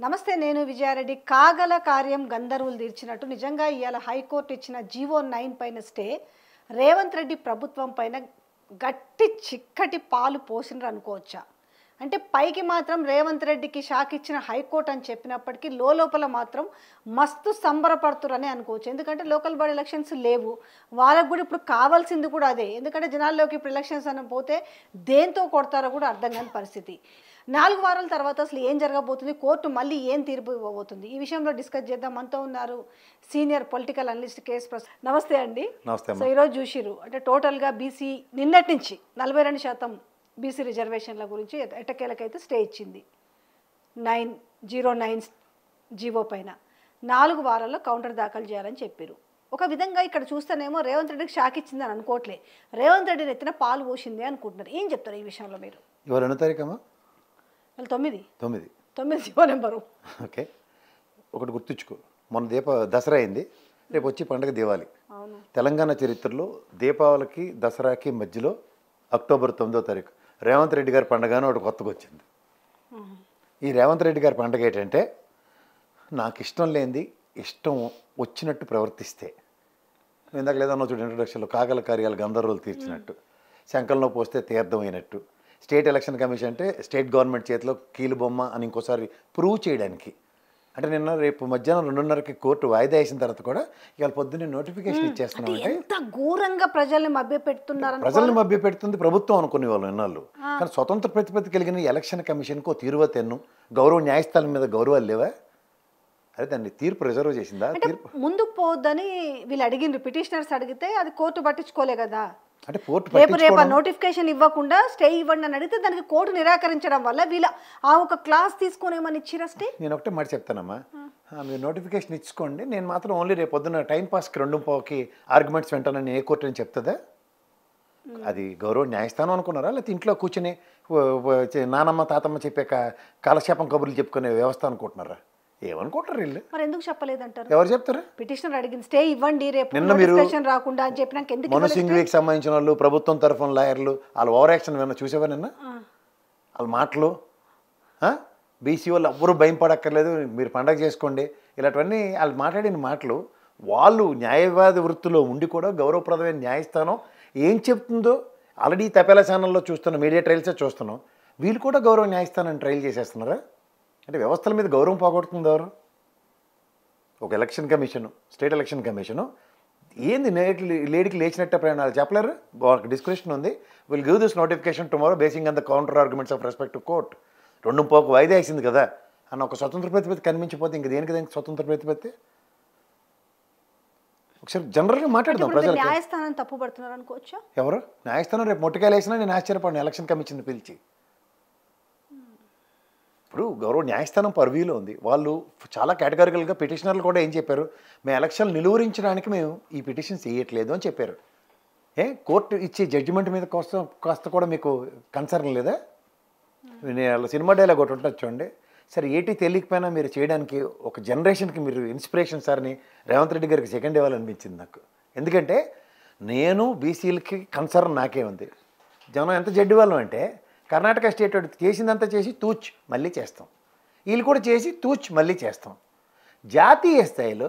నమస్తే, నేను విజయారెడ్డి. కాగల కార్యం గంధర్వులు తీర్చినట్టు నిజంగా ఇవాళ హైకోర్టు ఇచ్చిన జీవో 9 పైన స్టే రేవంత్ రెడ్డి ప్రభుత్వం పైన గట్టి చిక్కటి పాలు పోసినరు అనుకోవచ్చా? అంటే పైకి మాత్రం రేవంత్ రెడ్డికి షాక్ ఇచ్చిన హైకోర్టు అని చెప్పినప్పటికీ లోపల మాత్రం మస్తు సంబరపడుతురని అనుకోవచ్చు. ఎందుకంటే లోకల్ బాడీ ఎలక్షన్స్ లేవు, వాళ్ళకు కూడా ఇప్పుడు కావాల్సింది కూడా అదే. ఎందుకంటే జనాల్లోకి ఇప్పుడు ఎలక్షన్స్ అని పోతే దేంతో కొడతారో కూడా అర్థం కాని పరిస్థితి. 4 వారాల తర్వాత అసలు ఏం జరగబోతుంది, కోర్టు మళ్ళీ ఏం తీర్పు ఇవ్వబోతుంది, ఈ విషయంలో డిస్కస్ చేద్దాం. మనతో ఉన్నారు senior political analyst KS Prasad. నమస్తే అండి. నమస్తే. సో ఈరోజు చూసిరు అంటే టోటల్గా బీసీ నిన్నటి నుంచి 42% బీసీ రిజర్వేషన్ల గురించి ఎట్టకేలకైతే స్టే ఇచ్చింది 909 జీవో పైన 4 వారాల్లో కౌంటర్ దాఖలు చేయాలని చెప్పారు. ఒక విధంగా ఇక్కడ చూస్తేనేమో రేవంత్ రెడ్డికి షాక్ ఇచ్చిందని అనుకోవట్లే, రేవంత్ రెడ్డిని ఎత్తిన పాలు పోసింది అనుకుంటున్నారు. ఏం చెప్తారు ఈ విషయంలో మీరు? ఇవాళ 2వ తారీఖమ్మా? 9 జీవో నెంబరు. ఓకే, ఒకటి గుర్తుంచుకో, మొన్న దసరా అయింది, రేపు వచ్చి పండుగ దీపావళి. తెలంగాణ చరిత్రలో దీపావళికి దసరాకి మధ్యలో అక్టోబర్ 9వ తారీఖు రేవంత్ రెడ్డి గారి పండుగ అని ఒకటి కొత్తగా వచ్చింది. ఈ రేవంత్ రెడ్డి గారి పండుగ ఏంటంటే, నాకు ఇష్టం లేనిది ఇష్టం వచ్చినట్టు ప్రవర్తిస్తే, ఇందాక లేదన్నా చూడు ఇంట్రొడక్షన్లో, కాగల కార్యాలు గంధర్వులు తీర్చినట్టు, శంకరంలో పోస్తే తీర్థం అయినట్టు, స్టేట్ ఎలక్షన్ కమిషన్ అంటే స్టేట్ గవర్నమెంట్ చేతిలో కీలు బొమ్మ అని ఇంకోసారి ప్రూవ్ చేయడానికి. అంటే నిన్న రేపు మధ్యాహ్నం 2:30కి కోర్టు వాయిదా వేసిన తర్వాత కూడా ఇవాళ పొద్దున్నే నోటిఫికేషన్ ఇచ్చేస్తున్నాం. అంటే ఎంత ఘోరంగా ప్రజల్ని మభ్యపెడుతున్నారు. ప్రజల్ని మభ్యపెడుతుంది ప్రభుత్వం అనుకునే వాళ్ళు ఎన్నాళ్ళు. కానీ స్వతంత్ర ప్రతిపత్తి కలిగిన ఎలక్షన్ కమిషన్కు తీరువతెన్ను గౌరవ న్యాయస్థానం మీద గౌరవాలు లేవా? అదే దాన్ని తీర్పు రిజర్వ్ చేసిందా? తీర్పు ముందుకు పోవద్దని వీళ్ళు అడిగిండ్రు, పిటిషనర్స్ అడిగితే అది కోర్టు పట్టించుకోలే కదా. అంటే కోర్టు రేపు నోటిఫికేషన్ ఇవ్వకుండా స్టే ఇవ్వండి అని అడిగితే దానికి కోర్టు నిరాకరించడం వల్ల వీళ్ళ ఆ ఒక క్లాస్ తీసుకొని ఏమని ఇచ్చిరా స్టే? నేను ఒకటే మాట చెప్తానమ్మా, మీరు నోటిఫికేషన్ ఇచ్చుకోండి, నేను మాత్రం ఓన్లీ రేపు పొద్దున్న టైంపాస్కి 2:15కి ఆర్గ్యుమెంట్స్ వింటానని ఏ కోర్టు అని చెప్తుందా? అది గౌరవ న్యాయస్థానం అనుకున్నారా? లేకపోతే ఇంట్లో కూర్చుని నానమ్మ తాతమ్మ చెప్పే కాలక్షేపం కబుర్లు చెప్పుకునే వ్యవస్థ అనుకుంటున్నారా? ఏమనుకుంటారు వీళ్ళు? మరి ఎందుకు చెప్పలేదంటారు? ఎవరు చెప్తారు? పిటిషనర్ అడిగింది స్టే ఇవ్వండి రేపు నిన్న మీరు రాకుండా అని చెప్పినాక ఎందుకు? మను సింఘ్వికి సంబంధించిన వాళ్ళు, ప్రభుత్వం తరఫున లాయర్లు, వాళ్ళ ఓవర్ యాక్షన్ విన్నా చూసేవా నిన్న? వాళ్ళ మాటలు, బీసీ వాళ్ళు ఎవ్వరూ భయం పడక్కర్లేదు, మీరు పండగ చేసుకోండి, ఇలాంటివన్నీ వాళ్ళు మాట్లాడిన మాటలు. వాళ్ళు న్యాయవాది వృత్తిలో ఉండి కూడా గౌరవప్రదమైన న్యాయస్థానం ఏం చెప్తుందో ఆల్రెడీ తపేలా ఛానల్లో చూస్తున్నాం, మీడియా ట్రయల్సే చూస్తున్నాం. వీళ్ళు కూడా గౌరవ న్యాయస్థానాన్ని ట్రయల్ చేసేస్తున్నారా? అంటే వ్యవస్థల మీద గౌరవం పోగొడుతుంది ఎవరు? ఒక election commission, state election commission ఏంది లేడీకి లేచినట్టే ప్రయాణాలు చెప్పలేరు? వాళ్ళకి డిస్క్రిప్షన్ ఉంది, will give this notification tomorrow basing on the counter arguments of respect to court. 2:15 వాయిదా వేసింది కదా అన్న ఒక స్వతంత్ర ప్రతిపత్తి కనిపించిపోతే ఇంక దేనికి స్వతంత్ర ప్రతిపత్తి? ఒకసారి జనరల్గా మాట్లాడదాం. ప్రజలు న్యాయస్థానం తప్పు పడుతున్నారు అనుకోవచ్చా? ఎవరు న్యాయస్థానం రేపు మొట్టకాయలు వేసినా నేను ఆశ్చర్యపడిన ఎలక్షన్ కమిషన్ పిలిచి. ఇప్పుడు గౌరవ న్యాయస్థానం పర్వ్యూలో ఉంది. వాళ్ళు చాలా కేటగారికల్గా పిటిషనర్లు కూడా ఏం చెప్పారు, మేము ఎలక్షన్లు నిలువరించడానికి మేము ఈ పిటిషన్స్ వేయట్లేదు అని చెప్పారు. కోర్టు ఇచ్చే జడ్జిమెంట్ మీద కాస్త కూడా మీకు కన్సర్న్ లేదా? నేను సినిమా డైలాగ్ ఒకటి ఉంటుంది చూడండి, సరే ఏటీ తెలియకపోయినా మీరు చేయడానికి ఒక జనరేషన్కి మీరు ఇన్స్పిరేషన్ సార్ని రేవంత్ రెడ్డి గారికి సెకండ్ ఇవ్వాలనిపించింది నాకు. ఎందుకంటే నేను బీసీలకి కన్సర్న్ నాకే ఉంది. జనం ఎంత జడ్డి వాళ్ళం అంటే, కర్ణాటక స్టేట్ చేసిందంతా చేసి తూచ్ మళ్ళీ చేస్తాం, వీళ్ళు కూడా చేసి తూచ్ మళ్ళీ చేస్తాం. జాతీయ స్థాయిలో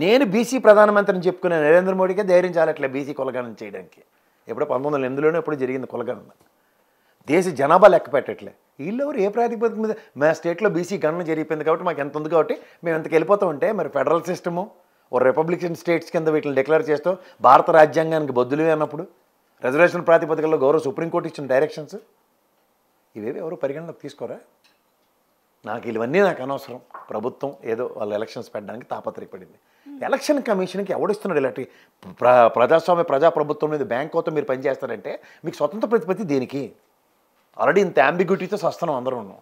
నేను బీసీ ప్రధానమంత్రిని చెప్పుకునే నరేంద్ర మోడీకే ధైర్యం చాలట్లే బీసీ కులగణన చేయడానికి. ఎప్పుడో 1908లోనే ఎప్పుడు జరిగింది కులగణన. దేశ జనాభా లెక్క పెట్టట్లే. వీళ్ళెవరు ఏ ప్రాతిపదిక మీద మా స్టేట్లో బీసీ గణన జరిగిపోయింది కాబట్టి మాకు ఎంత ఉంది కాబట్టి మేము ఎంతకు వెళ్ళిపోతాం అంటే, మరి ఫెడరల్ సిస్టము ఓ రిపబ్లికన్ స్టేట్స్ కింద వీటిని డిక్లేర్ చేస్తూ భారత రాజ్యాంగానికి బొద్దులే అన్నప్పుడు రిజర్వేషన్ ప్రాతిపదికల్లో గౌరవ సుప్రీంకోర్టు ఇచ్చిన డైరెక్షన్స్ ఇవేవి ఎవరు పరిగణలోకి తీసుకోరా? ఇవన్నీ నాకు అనవసరం. ప్రభుత్వం ఏదో వాళ్ళ ఎలక్షన్స్ పెట్టడానికి తాపత్రయపడింది. ఎలక్షన్ కమిషన్కి ఎవడిస్తున్నాడు ఇలాంటి ప్రజాస్వామ్య ప్రజాప్రభుత్వం మీద బ్యాంకుతో మీరు పనిచేస్తారంటే మీకు స్వతంత్ర ప్రతిపత్తి దేనికి? ఆల్రెడీ ఇంత అంబిగ్యూటీతో వస్తున్నాం అందరూ ఉన్నాం.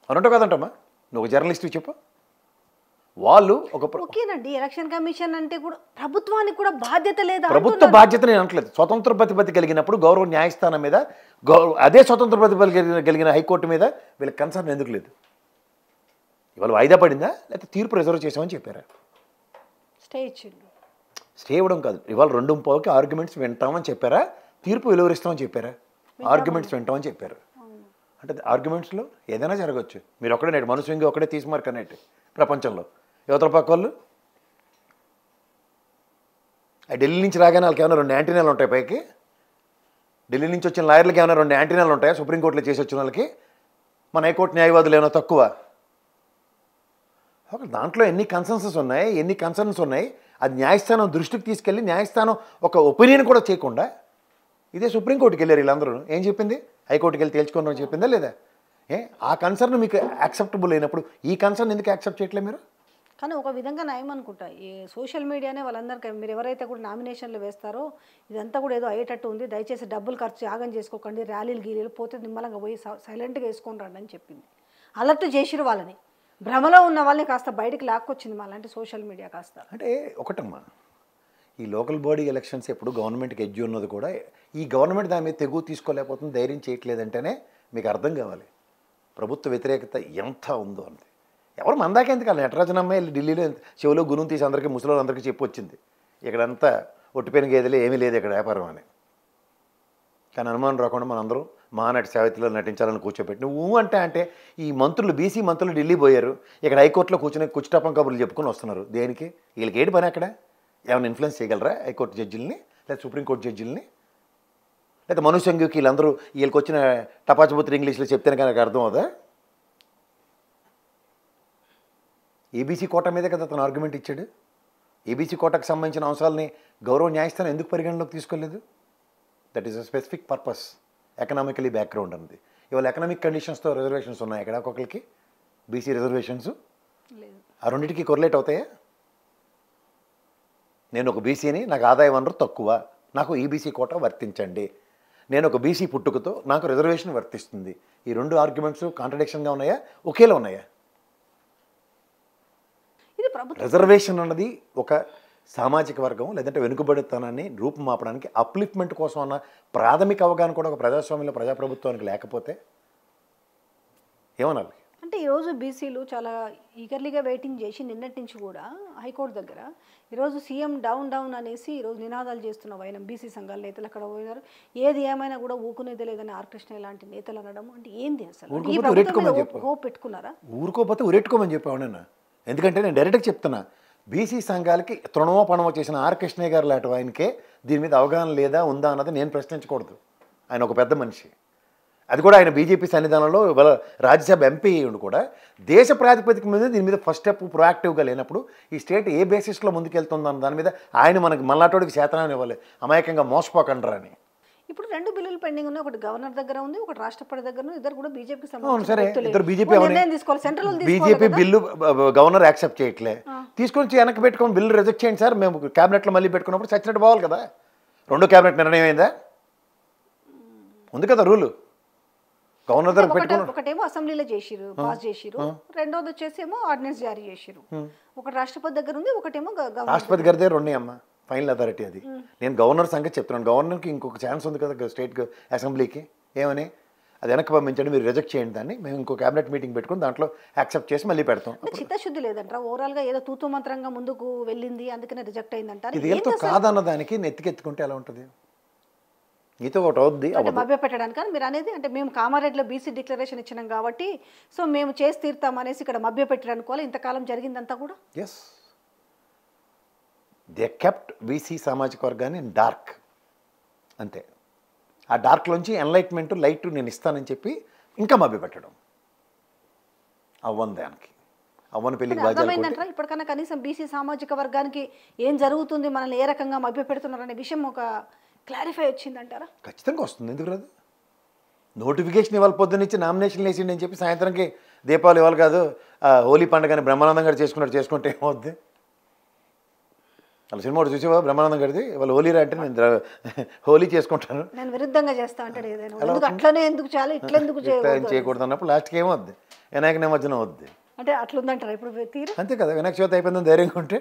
అనంటో కదంటమ్మా, నువ్వు ఒక జర్నలిస్ట్ చెప్పు. వాళ్ళు ఒక ఓకేనండి, ఎలక్షన్ కమిషన్ అంటే కూడా ప్రభుత్వానికి కూడా బాధ్యత లేదా? ప్రభుత్వ బాధ్యత నేను అనట్లేదు. స్వతంత్ర ప్రతిపత్తి కలిగినప్పుడు గౌరవ న్యాయస్థానం మీద అదే స్వతంత్ర ప్రతిపత్తి కలిగిన హైకోర్టు మీద వీళ్ళకి కన్సర్న్ ఎందుకు లేదు? ఇవాళ వాయిదా పడిందా లేకపోతే తీర్పు రిజర్వ్ చేసామని చెప్పారా? స్టే ఇవ్వడం కాదు, ఇవాళ 2:15కి ఆర్గ్యుమెంట్స్ వింటామని చెప్పారా? తీర్పు వెలువరిస్తామని చెప్పారా? ఆర్గ్యుమెంట్స్ వింటామని చెప్పారు. అంటే ఆర్గ్యుమెంట్స్లో ఏదైనా జరగవచ్చు. మీరు ఒకడే నేటి మనసు ఇంగి ఒకడే తీసుమార్క్ అన్నట్టు ప్రపంచంలో యువతల పక్క వాళ్ళు ఢిల్లీ నుంచి రాగానే వాళ్ళకి ఏమైనా 2 యాంటీనాలు ఉంటాయి పైకి. ఢిల్లీ నుంచి వచ్చిన లాయర్లకి ఏమైనా 2 యాంటీనాలు ఉంటాయా సుప్రీంకోర్టులో చేసి వచ్చిన వాళ్ళకి? మన హైకోర్టు న్యాయవాదులు ఏమైనా తక్కువ? ఒక దాంట్లో ఎన్ని కన్సర్న్స్ ఉన్నాయి, అది న్యాయస్థానం దృష్టికి తీసుకెళ్ళి న్యాయస్థానం ఒక ఒపీనియన్ కూడా చేయకుండా ఇదే సుప్రీంకోర్టుకి వెళ్ళారు వీళ్ళందరూ. ఏం చెప్పింది? హైకోర్టుకి వెళ్ళి తేల్చుకోవడం చెప్పిందా లేదా? ఆ కన్సర్న్ మీకు యాక్సెప్టబుల్ అయినప్పుడు ఈ కన్సర్న్ ఎందుకు యాక్సెప్ట్ చేయట్లేదు మీరు? కానీ ఒక విధంగా నయం అనుకుంటా. ఈ సోషల్ మీడియానే వాళ్ళందరికీ మీరు ఎవరైతే కూడా నామినేషన్లు వేస్తారో ఇదంతా కూడా ఏదో అయ్యేటట్టు ఉంది, దయచేసి డబ్బులు ఖర్చు యాగం చేసుకోకండి, ర్యాలీలు పోతే నిమ్మలంగా పోయి సైలెంట్గా వేసుకొని రండి అని చెప్పింది. అలర్ట్ చేసిరు వాళ్ళని, భ్రమలో ఉన్న వాళ్ళని కాస్త బయటికి లాక్కొచ్చింది మాలాంటి సోషల్ మీడియా కాస్త. అంటే ఒకటమ్మా, ఈ లోకల్ బాడీ ఎలక్షన్స్ ఎప్పుడు గవర్నమెంట్కి ఎడ్జ్ ఉన్నది కూడా ఈ గవర్నమెంట్ దాని మీద తెగువ తీసుకోలేకపోతుంది, ధైర్యం చేయట్లేదంటేనే మీకు అర్థం కావాలి ప్రభుత్వ వ్యతిరేకత ఎంత ఉందో అంది. ఎవరు మందాక ఎందుకు అలా నటరాజన్ అమ్మాయి ఢిల్లీలో చెవులో గురువు తీసి అందరికీ ముసలి అందరికీ చెప్పి వచ్చింది, ఇక్కడంతా ఒట్టిపోయిన గేదెలు ఏమీ లేదు ఇక్కడ వ్యాపారం అని. కానీ అనుమానం రాకుండా మనందరం మహానటి సావిత్రిలో నటించాలని కూర్చోబెట్టి నువ్వు అంటే ఈ మంత్రులు బీసీ మంత్రులు ఢిల్లీ పోయారు, ఇక్కడ హైకోర్టులో కూర్చొని కుచ్చిటపం కబుర్లు చెప్పుకొని వస్తున్నారు. దేనికి? వీళ్ళకి ఏంటి పని? అక్కడ ఏమైనా ఇన్ఫ్లుయెన్స్ చేయగలరా హైకోర్టు జడ్జిల్ని లేదా సుప్రీంకోర్టు జడ్జిల్ని? లేదా మనుసంఘకి వీళ్ళందరూ వీళ్ళకి వచ్చిన టపాచుబుత్రి ఇంగ్లీష్లో చెప్తేనే కనుక అర్థం అవుదా? ఏబీసీ కోట మీదే కదా అతను ఆర్గ్యుమెంట్ ఇచ్చాడు. ఏబీసీ కోటకు సంబంధించిన అంశాలని గౌరవ న్యాయస్థానం ఎందుకు పరిగణలోకి తీసుకోలేదు? That is a specific purpose, economically background అన్నది. ఇవాళ ఎకనామిక్ కండిషన్స్తో రిజర్వేషన్స్ ఉన్నాయి ఇక్కడ ఒక్కొక్కరికి, బీసీ రిజర్వేషన్స్. ఆ రెండింటికి కొరిలేట్ అవుతాయా? నేను ఒక బీసీని, నాకు ఆదాయ వనరు తక్కువ, నాకు ఈబీసీ కోట వర్తించండి. నేను ఒక బీసీ పుట్టుకతో నాకు రిజర్వేషన్ వర్తిస్తుంది. ఈ రెండు ఆర్గ్యుమెంట్స్ కాంట్రడిక్షన్గా ఉన్నాయా, ఒకేలా ఉన్నాయా? రిజర్వేషన్ అన్నది ఒక సామాజిక వర్గం లేదంటే వెనుకబడితనాన్ని రూపుమాపడానికి అప్లిఫ్ట్మెంట్ కోసం అన్న ప్రాథమిక అవగాహన కూడా ఒక ప్రజాస్వామ్యంలో ప్రజాప్రభుత్వానికి లేకపోతే ఏమనాలి? అంటే ఈరోజు బీసీలు చాలా ఈగర్లీగా వెయిటింగ్ చేసి నిన్నటి నుంచి కూడా హైకోర్టు దగ్గర ఈరోజు సీఎం డౌన్ అనేసి ఈరోజు నినాదాలు చేస్తున్న ఆయన బీసీ సంఘాల నేతలు అక్కడ పోయినారు. ఏది ఏమైనా కూడా ఊకునేది లేదని ఆర్ కృష్ణ లాంటి నేతలు అనడం అంటే ఏంది అసలు? పెట్టుకున్నారా? ఊరుకోపోతే ఉరెట్టుకోమని చెప్పాను. ఎందుకంటే నేను డైరెక్ట్గా చెప్తున్నా, బీసీ సంఘాలకి తృణమో పణమో చేసిన ఆర్ కృష్ణయ్య గారు లాంటి ఆయనకే దీని మీద అవగాహన లేదా ఉందా అన్నది నేను ప్రశ్నించకూడదు. ఆయన ఒక పెద్ద మనిషి, అది కూడా ఆయన బీజేపీ సన్నిధానంలో ఇవాళ రాజ్యసభ ఎంపీ ఉండి కూడా దేశ ప్రాతిపదిక మీద దీని మీద ఫస్ట్ స్టెప్ ప్రొయాక్టివ్గా లేనప్పుడు ఈ స్టేట్ ఏ బేసిస్లో ముందుకెళ్తుందన్న దాని మీద ఆయన మనకి మల్లాటోడికి శాతనాన్ని ఇవ్వాలి, అమాయకంగా మోసపోకండ్రా అని. ఇప్పుడు 2 బిల్లులు పెండింగ్ ఉన్నాయి, ఒకటి గవర్నర్ దగ్గర ఉంది, ఒకటి రాష్ట్రపతి దగ్గర ఉంది. ఇద్దరు కూడా బీజేపీకి బీజేపీ బిల్లు గవర్నర్ యాక్సెప్ట్ చేయట్లే, తీసుకొని వెనక్కి పెట్టుకొని బిల్లు రిజెక్ట్ చేయండి సార్, మేము క్యాబినెట్లో మళ్ళీ పెట్టుకున్నప్పుడు చచ్చినట్టు పోవాలి కదా. 2 క్యాబినెట్ నిర్ణయం అయిందా? ఉంది కదా రూలు. గవర్నర్ దగ్గర పెట్టుకుని ఒకటేమో అసెంబ్లీలో చేసిరు, పాస్ చేసిరు, రెండోది వచ్చేసి ఏమో ఆర్డినెన్స్ జారీ చేసిరు. ఒకటి రాష్ట్రపతి దగ్గర ఉంది, ఒకటేమో రాష్ట్రపతి గారి దగ్గర ఉన్నాయి అమ్మ, ఫైనల్ అథారిటీ అది. నేను గవర్నర్ సంగతి చెప్తున్నాను. గవర్నర్కి ఇంకొక ఛాన్స్ ఉంది కదా స్టేట్ అసెంబ్లీకి, ఏమని అది వెనక్కి పంపించండి, మీరు రిజెక్ట్ చేయండి దాన్ని, మేము ఇంకో క్యాబినెట్ మీటింగ్ పెట్టుకుని దాంట్లో యాక్సెప్ట్ చేసి మళ్ళీ పెడతాం. చిత్తశుద్ధి లేదంటారా? ఓవరాల్గా ఏదో తూతు మంత్రంగా ముందుకు వెళ్ళింది, అందుకనే రిజెక్ట్ అయిందంటారు. ఇది ఏదో కాదన్న దానికి నెత్తికెత్తుకుంటే ఎలా ఉంటుంది? నీతో ఒకటి అవుద్ది మభ్య పెట్టడానికి మీరు అనేది. అంటే మేము కామారెడ్డిలో బీసీ డిక్లరేషన్ ఇచ్చినాం కాబట్టి సో మేము చేసి తీరుతామనేసి ఇక్కడ మభ్య పెట్టారనుకోవాలి. ఇంతకాలం జరిగిందంతా కూడా ఎస్, దే కెప్ట్ బీసీ సామాజిక వర్గాన్ని డార్క్, అంతే. ఆ డార్క్లోంచి ఎన్లైట్మెంట్ లైట్ నేను ఇస్తానని చెప్పి ఇంకా మభ్య పెట్టడం అవ్వని దానికి అవ్వని పెళ్లికి అర్థమైందంటారా? ఇప్పటికన్నా కనీసం బీసీ సామాజిక వర్గానికి ఏం జరుగుతుంది, మనల్ని ఏ రకంగా మభ్య పెడుతున్నారు అనే విషయం ఒక క్లారిఫై వచ్చిందంటారా? ఖచ్చితంగా వస్తుంది, ఎందుకు రాదు? నోటిఫికేషన్ ఇవాళ పొద్దున్నిచ్చి నామినేషన్ వేసిండి అని చెప్పి సాయంత్రంకి దీపావళి ఇవాళ కాదు హోలీ పండుగని బ్రహ్మానందం గారు చేసుకుంటే ఏమవుద్ది? అలా సినిమా చూసేవా బ్రహ్మానందం గారిది? ఇవాళ హోలీ రా అంటే నేను హోలీ చేసుకుంటాను, నేను విరుద్ధంగా చేస్తా అంటాడు. ఏదైనా అట్లనే ఎందుకు చేయాలి, ఇట్లా ఎందుకు చేయకూడదు అన్నప్పుడు లాస్ట్కి ఏమవుద్ది? వినాయక నిమజ్జనం అవుద్ది. అంటే అట్లుందంటారా ఇప్పుడు తీరు? అంతే కదా, వినాయక చవితి అయిపోయిందని ధైర్యంగా ఉంటే.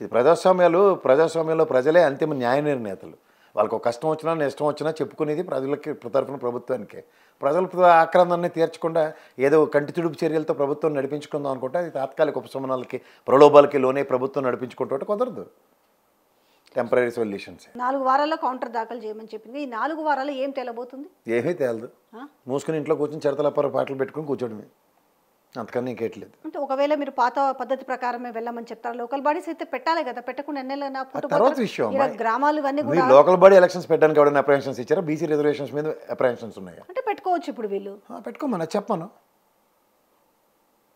ఇది ప్రజాస్వామ్యంలో ప్రజలే అంతిమ న్యాయ నిర్ణేతలు. వాళ్ళకు ఒక కష్టం వచ్చినా నష్టం వచ్చినా చెప్పుకునేది ప్రజలకి తరఫున ప్రభుత్వానికే. ప్రజల ఆక్రందాన్ని తీర్చకుండా ఏదో కంటి తుడుపు చర్యలతో ప్రభుత్వం నడిపించుకుందాం అనుకుంటే అది తాత్కాలిక ఉపశమనాలకి ప్రలోభాలకి లోనే ప్రభుత్వం నడిపించుకుంటూ కుదరదు. Temporary solutions. 4 వారాల్లో కౌంటర్ దాఖలు చేయమని చెప్పింది. ఈ 4 వారాల్లో ఏం తెలబోతుంది? ఏమీ తేలదు. ఆ? మూసుకుని ఇంట్లో కూర్చొని చిరతలపర పాటలు పెట్టుకుని కూర్చోడమే, అంతకన్నా ఇంకేట్లేదు. అంటే ఒకవేళ మీరు పాత పద్ధతి ప్రకారమే వెళ్ళమని చెప్తారు. లోకల్ బాడీస్ అయితే పెట్టాలి కదా, పెట్టకుండా ఎన్నెలైనా తర్వాత విషయం అమ్మా. గ్రామాలు ఇవన్నీ మీరు కూడా లోకల్ బాడీ ఎలక్షన్స్ పెట్టడానికి ఎవరైనా అప్రహెన్షన్స్ ఇచ్చారా? బీసీ రిజర్వేషన్స్ మీద అప్రహెన్షన్స్ ఉన్నాయా? అంటే పెట్టుకోవచ్చు ఇప్పుడు వీళ్ళు. పెట్టుకోమని చెప్పను.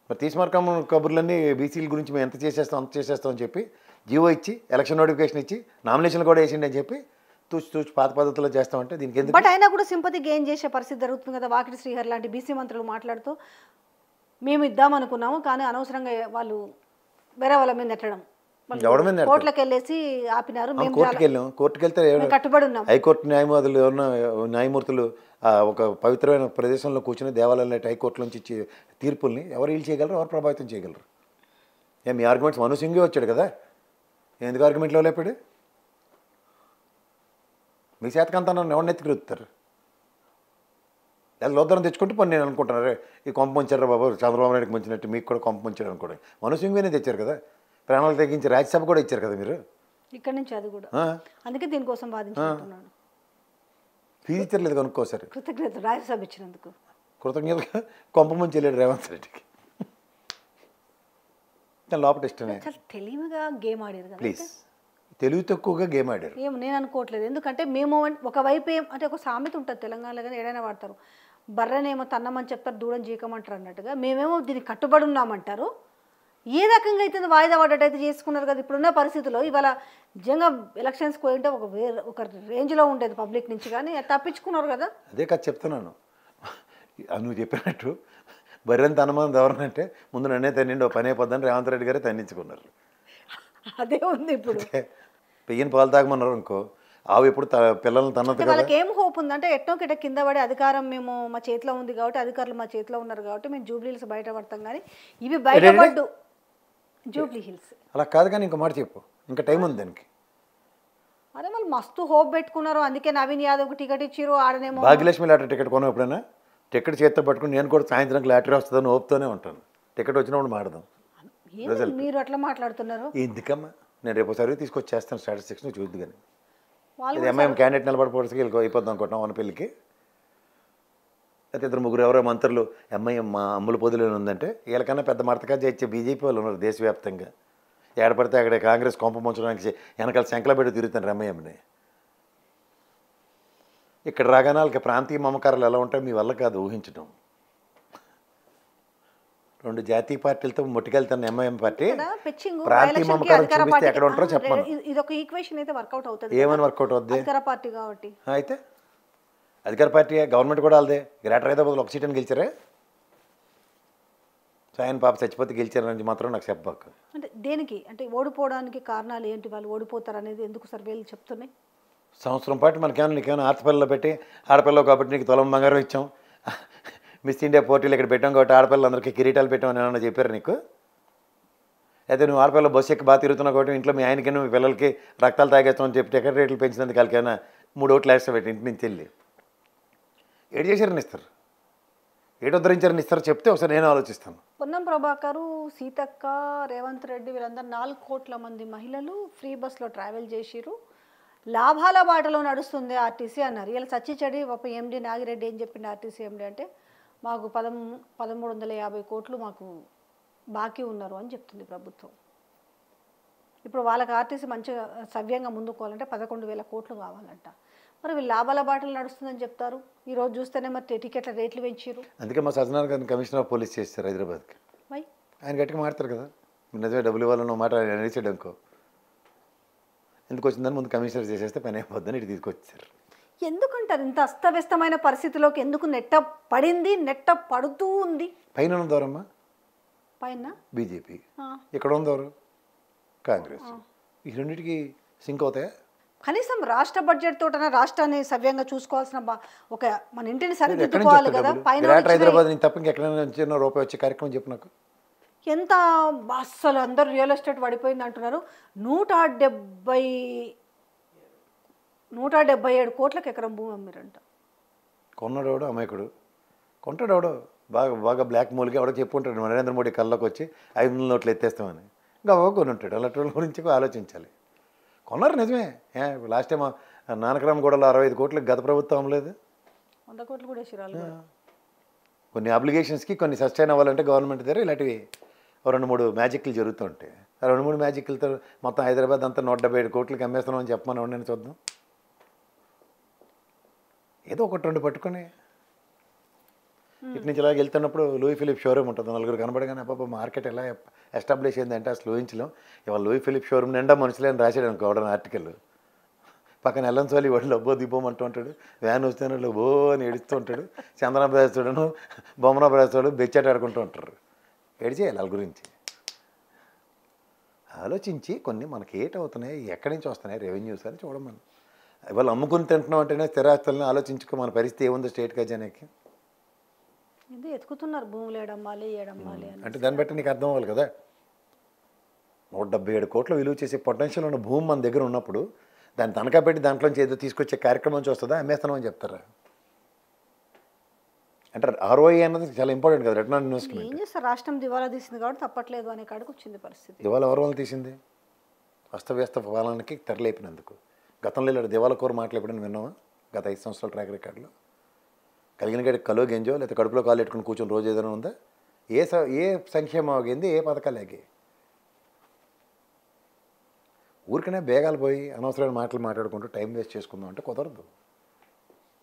మరి తీసిమార్కం కబుర్లన్నీ బీసీల గురించి మేము ఎంత చేసేస్తాం అంత చేసేస్తాం అని చెప్పి జీవో ఇచ్చి ఎలక్షన్ నోటిఫికేషన్ ఇచ్చి నామినేషన్లు కూడా వేసిండి అని చెప్పి తూచి పాత పద్ధతిలో చేస్తామంటే దీనికి ఎందుకు? బట్ అయినా కూడా సింపతి గెయిన్ చేసే పరిస్థితి జరుగుతుంది కదా. వాకిటి శ్రీహరి లాంటి బీసీ మంత్రులు మాట్లాడుతూ మేము ఇద్దామనుకున్నాము కానీ అనవసరంగా వాళ్ళు వేరే వాళ్ళ మీద నెట్టడం, కోర్టులకు వెళ్ళేసి ఆపినారు. మేము కోర్టుకి వెళ్తే కట్టుబడి ఉన్నాం. హైకోర్టు న్యాయవాదులు ఎవరన్నా న్యాయమూర్తులు ఒక పవిత్రమైన ప్రదేశంలో కూర్చొని దేవాలయాలు హైకోర్టు నుంచి ఇచ్చే తీర్పుల్ని ఎవరు వీలు చేయగలరు, ఎవరు ప్రభావితం చేయగలరు? మీ ఆర్గ్యుమెంట్స్ మను సింగే వచ్చాడు కదా, ఎందుకు ఆర్గ్యుమెంట్లో లేపాడు? మీ శాతకంతా నన్ను ఎవరిని ఎత్తుకురుతారు? లేదా లోద్దరం తెచ్చుకుంటే పని నేను అనుకుంటున్నారే ఈ కొంప ముంచారు బాబు, చంద్రబాబు నాయుడుకి ముంచినట్టు మీకు కూడా కొంప ముంచారు అనుకోండి. మను సింగేనే తెచ్చారు కదా, ప్రాణాలు తగ్గించి రాజ్యసభ కూడా ఇచ్చారు కదా మీరు. ఇక్కడ నుంచి అది కూడా అందుకే దీనికోసం వాదించుకుంటున్నాను. ఫీజు ఇచ్చర్లేదు కనుక్కోసారి. కృతజ్ఞత రాజ్యసభ ఇచ్చినందుకు కృతజ్ఞతగా కొంప ముంచి వెళ్ళాడు రేవంత్ రెడ్డికి. లోపల ఇష్టమే. తెలివిగా గేమ్ ఆడారు కదా. ప్లీజ్, తెలివి తక్కువగా గేమ్ ఆడారు. ఏమో నేను అనుకోవట్లేదు. ఎందుకంటే మేము ఒకవైపు అంటే ఒక సామెత ఉంటుంది తెలంగాణలో కానీ ఏదైనా వాడతారు, బర్రెనేమో తన్నమని చెప్తారు, దూడం జీకమంటారు అన్నట్టుగా. మేమేమో దీనికి కట్టుబడి ఉన్నామంటారు. ఏ రకంగా అయితే వాయిదా పడ్డట్టయితే చేసుకున్నారు కదా. ఇప్పుడున్న పరిస్థితుల్లో ఇవాళ నిజంగా ఎలక్షన్స్కి పోయింటే ఒక రేంజ్లో ఉండేది పబ్లిక్ నుంచి, కానీ తప్పించుకున్నారు కదా. అదే కదా చెప్తున్నాను. నువ్వు చెప్పినట్టు బర్రెని తనమని ఎవరనంటే ముందు నన్నే తన్నిండి పని అయిపోద్దని రేవంత్ రెడ్డి గారే తన్నించుకున్నారు. అదే ఉంది ఇప్పుడు. పెయ్యని పాలు తాగమన్నారు అనుకో, ఆవు ఎప్పుడు పిల్లల్ని తన్నది. వాళ్ళకి ఏం హోప్ ఉందంటే ఎట్టో కిట కింద పడి అధికారం మేము మా చేతిలో ఉంది కాబట్టి, అధికారులు మా చేతిలో ఉన్నారు కాబట్టి మేము జూబ్లీ హిల్స్ బయటపడతాం, కానీ ఇవి బయటపడ్డు జూబ్లీ హిల్స్. అలా కాదు కానీ ఇంకో మాట చెప్పు, ఇంకా టైం ఉంది దానికి. అదే వాళ్ళు మస్తు హోప్ పెట్టుకున్నారు, అందుకే నవీన్ యాదవ్కి టికెట్ ఇచ్చారు. ఆడనేమో భాగ్యలక్ష్మి లాటరీ టికెట్ కొనం ఎప్పుడైనా టికెట్ చేత్తో పట్టుకుని నేను కూడా సాయంత్రం లాటరీ వస్తుందని ఓపుతూనే ఉంటాను. టికెట్ వచ్చినప్పుడు మాడదాం. మీరు అట్లా మాట్లాడుతున్నారు ఎందుకమ్మా? నేను రేపు సర్వీ తీసుకొచ్చేస్తాను స్టాటిస్టిక్స్ చూద్దు. కానీ ఇది ఎంఐఎం క్యాండిడేట్ నిలబడిపోవడానికి వెళ్ళి అయిపోద్దాం అనుకుంటున్నాం వన పెళ్ళికి. అయితే 2-3 ఎవరో మంత్రులు ఎంఐఎం మా అమ్ముల పొదిలో ఉందంటే వీళ్ళకన్నా పెద్ద మడతగా చేయించే బీజేపీ వాళ్ళు ఉన్నారు దేశవ్యాప్తంగా. ఏడపడితే అక్కడ కాంగ్రెస్ కొంప ముంచడానికి వెనకాల శంకల పెట్టి తిరుగుతాను ఎంఐఎంని. ఇక్కడ రాగానే వాళ్ళకి ప్రాంతీయ మమకారాలు ఎలా ఉంటాయో మీ వల్ల కాదు ఊహించడం. 2 జాతీయ పార్టీలతో ముట్టుకెళ్తాను ఎంఐఎం పార్టీ. ప్రాంతీయ మమకారం చూపిస్తే ఎక్కడ ఉంటారో చెప్పండి. ఇది ఒక ఈక్వేషన్ అయితే వర్కౌట్ అవుతుంది. ఏమని వర్కౌట్ అవుద్ది? అధికార పార్టీ కాబట్టి. అయితే అధికార పార్టీ గవర్నమెంట్ కూడా వాళ్ళదే. గ్రేటర్ హైదరాబాద్లో ఒక సీట్ అని గెలిచారే. సాయన్ పాప చచ్చిపోతే గెలిచారని మాత్రం నాకు చెప్పాక. అంటే దేనికి అంటే ఓడిపోవడానికి కారణాలు ఏంటి, వాళ్ళు ఓడిపోతారు అనేది ఎందుకు సర్వేలు చెప్తున్నాయి? సంవత్సరం పాటు మనకేమైనా నీకేమైనా ఆడపిల్లలు పెట్టి ఆడపిల్లలు కాబట్టి నీకు తులం బంగారం ఇచ్చాం, మిస్ ఇండియా పోటీలు ఇక్కడ పెట్టాం కాబట్టి ఆడపిల్లలందరికీ కిరీటాలు పెట్టామని ఏమన్నా చెప్పారు నీకు? అయితే నువ్వు ఆడపిల్ల బస్సు ఎక్కి బాగా తిరుగుతున్నావు కాబట్టి ఇంట్లో మీ ఆయనకి మీ పిల్లలకి రక్తాలు తాగేస్తామని చెప్పి టికెట్ రేట్లు పెంచినందుకు వాళ్ళకైనా 3 ఓట్లు వేస్తా పెట్టి ఇంటి నుంచి వెళ్ళి ఏడు చేశారని ఇస్తారు, ఏడు ఉద్ధరించారని ఇస్తారు చెప్తే ఒకసారి నేను ఆలోచిస్తాను. పొన్నం ప్రభాకరు, సీతక్క, రేవంత్ రెడ్డి వీళ్ళందరూ 4 కోట్ల మంది మహిళలు ఫ్రీ బస్లో ట్రావెల్ చేసిరు, లాభాల బాటలో నడుస్తుంది ఆర్టీసీ అన్నారు. ఇలా సచ్చిచడి ఒక ఎండి నాగిరెడ్డి ఏం చెప్పింది ఆర్టీసీ ఎండి అంటే మాకు 1350 కోట్లు మాకు బాకీ ఉన్నారు అని చెప్తుంది ప్రభుత్వం. ఇప్పుడు వాళ్ళకి ఆర్టీసీ మంచిగా సవ్యంగా ముందుకోవాలంటే 11,000 కోట్లు కావాలంట. మరి వీళ్ళు లాభాల బాటలు నడుస్తుందని చెప్తారు. ఈరోజు చూస్తేనే మరి టికెట్ల రేట్లు పెంచారు. అందుకే మా సజ్జనార్ గారిని కమిషనర్ ఆఫ్ పోలీస్ చేస్తారు హైదరాబాద్కి. ఆయన గట్టిగా మాట్లాడతారు కదా, నిజమే డబ్బులు ఇవ్వాలన్న మాట ఆయన అనేసాడు అనుకో, ఎందుకు వచ్చిందని ముందు కమిషనర్ చేసేస్తే పని అయిపోద్దని ఇటు తీసుకొచ్చారు. ఎందుకంటారు ఇంత అస్తవ్యస్తమైన పరిస్థితిలోకి ఎందుకు నెట్ట పడింది, నెట్ట పడుతూ ఉంది? పైన ఉన్నదోరమ్మా పైన బీజేపీ, ఇక్కడ ఉందోరు కాంగ్రెస్. ఈ రెండింటికి సింక్ అవుతాయా? కనీసం రాష్ట్ర బడ్జెట్ తోటన రాష్ట్రాన్ని సవ్యంగా చూసుకోవాల్సిన ఒక మన ఇంటిని సరిదిద్దుకోవాలి కదా. పైన హైదరాబాద్ నుంచి తప్ప ఇంకెక్కడ రూపాయి వచ్చే కార్యక్రమం చెప్పు నాకు. ఎంత అస్సలు అందరూ రియల్ ఎస్టేట్ పడిపోయింది అంటున్నారు. 177 కోట్లకు ఎకరం భూమి అమ్మిరంట. కొన్నాడెవడో అమాయకుడు, కొంటాడెవడో బాగా బాగా బ్లాక్ మూలికి ఎవడో చెప్పుకుంటాడు నరేంద్ర మోడీ కళ్ళకి వచ్చి 500 నోట్లు ఎత్తేస్తామని. ఇంకా కొని ఉంటాడు. అలాంటి వాళ్ళ గురించి ఆలోచించాలి. కొన్నారు నిజమే. లాస్ట్ టైం నానక్రామ్ గూడలో 65 కోట్లకి గత ప్రభుత్వం అమ్మలేదు. 100 కోట్లు కూడా వేసిరాలు. కొన్ని అప్లికేషన్స్కి కొన్ని సస్టైన్ అవ్వాలంటే గవర్నమెంట్ దగ్గర ఇలాంటివి 2-3 మ్యాజిక్లు జరుగుతుంటాయి. ఆ 2-3 మ్యాజిక్లతో మొత్తం హైదరాబాద్ అంతా 177 కోట్లకి అమ్మేస్తున్నాం అని చెప్పమని ఉండండి చూద్దాం. ఏదో ఒకటి 2 పట్టుకొని ఇటు నుంచి ఇలాగ వెళ్తున్నప్పుడు లూయి ఫిలిప్ షోరూమ్ ఉంటుంది. 4 కనబడగానే అబ్బాబా మార్కెట్ ఎలా ఎస్టాబ్లిష్ అయిందంటే అసలు ఊహించలేం. ఇవాళ లూయి ఫిలిప్ షోరూమ్ నిండా మనుషులే అని రాశాడు అనుకో ఎవడన్నా ఆర్టికల్. పక్కన ఎల్లంచోలి వాడు లబ్బో దిబ్బోమంటూ ఉంటాడు. వ్యాన్ వస్తే లబ్బో అని ఏడుస్తూ ఉంటాడు. చంద్రప్రదేశ్ చూడను బొమ్మనాప్రదేశ్ చూడు బెచ్చాట ఆడుకుంటూ ఉంటారు. ఏడిచేయాలి వాళ్ళ గురించి. ఆలోచించి కొన్ని మనకి ఏటవుతున్నాయి, ఎక్కడి నుంచి వస్తున్నాయి రెవెన్యూస్ అని చూడమని. ఇవాళ అమ్ముకుని తింటున్నాం అంటేనే స్థిరాస్తులను ఆలోచించుకో మన పరిస్థితి ఏముందో స్టేట్ ఖజానాకి. ఇది ఎత్తుకుతున్నారు భూములు ఏడమ్మాలి ఏడమ్మాలి అని. అంటే దాన్ని బట్టి నీకు అర్థం అవ్వాలి కదా. 177 కోట్ల విలువ చేసే పొటెన్షియల్ ఉన్న భూమి మన దగ్గర ఉన్నప్పుడు దాన్ని తనఖా పెట్టి దాంట్లోంచి ఏదో తీసుకొచ్చే కార్యక్రమం నుంచి వస్తుందా, అమ్మేస్తాం అని చెప్తారా? అంటే ROI అన్నది చాలా ఇంపార్టెంట్ కదా, రిటర్న్ ఆన్ ఇన్వెస్ట్మెంట్. ఏం చేస్తారు, రాష్ట్రం దివాలా తీసింది కాబట్టి తప్పట్లేదు అనే కాడికి వచ్చింది పరిస్థితి. దివాళ ఎవరి వల్ల తీసింది? అస్తవ్యస్త పాలనకి తెరలేపినందుకు. గతంలో ఇలా దివాళ కోరు మాటలు ఎప్పుడైనా విన్నావా? గత 5 సంవత్సరాల ట్రాక్ రికార్డులో కలిగిన గడికి కలో గెంజో లేకపోతే కడుపులో కాలు పెట్టుకుని కూర్చొని రోజు ఏదైనా ఉందా? ఏ సంక్షేమం ఆగింది, ఏ పథకాలు ఆగి? ఊరికనే బేగాలు పోయి అనవసరమైన మాటలు మాట్లాడుకుంటూ టైం వేస్ట్ చేసుకుందాం అంటే కుదరదు.